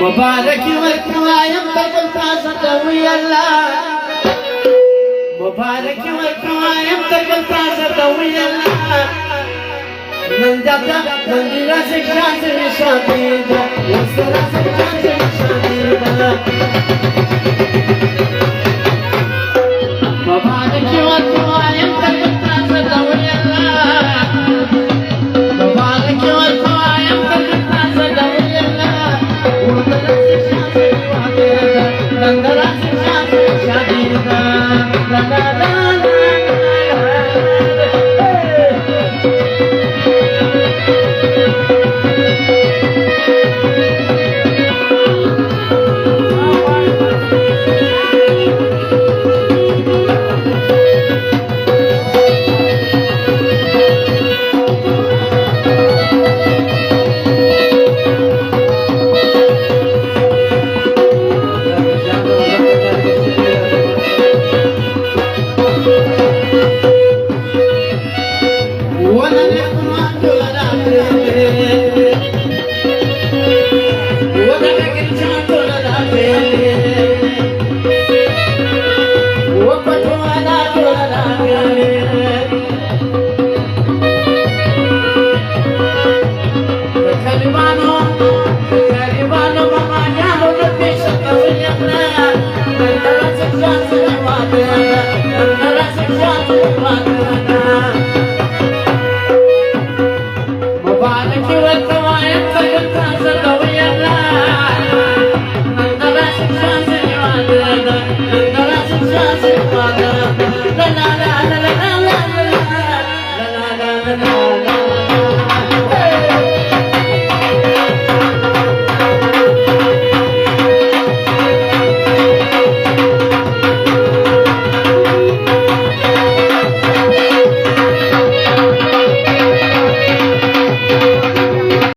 مبارك والكوايم تقل ويا الله مبارك والكوايم تقل ويا الله من جاتا من راسك شاطر شديدة راسك شاطر شديدة مبارك والكوايم تقل ويا الله مبارك والكوايم تقل ويا الله وراسك شاطر شديدة راسك شاطر شديدة لا لا لا Father.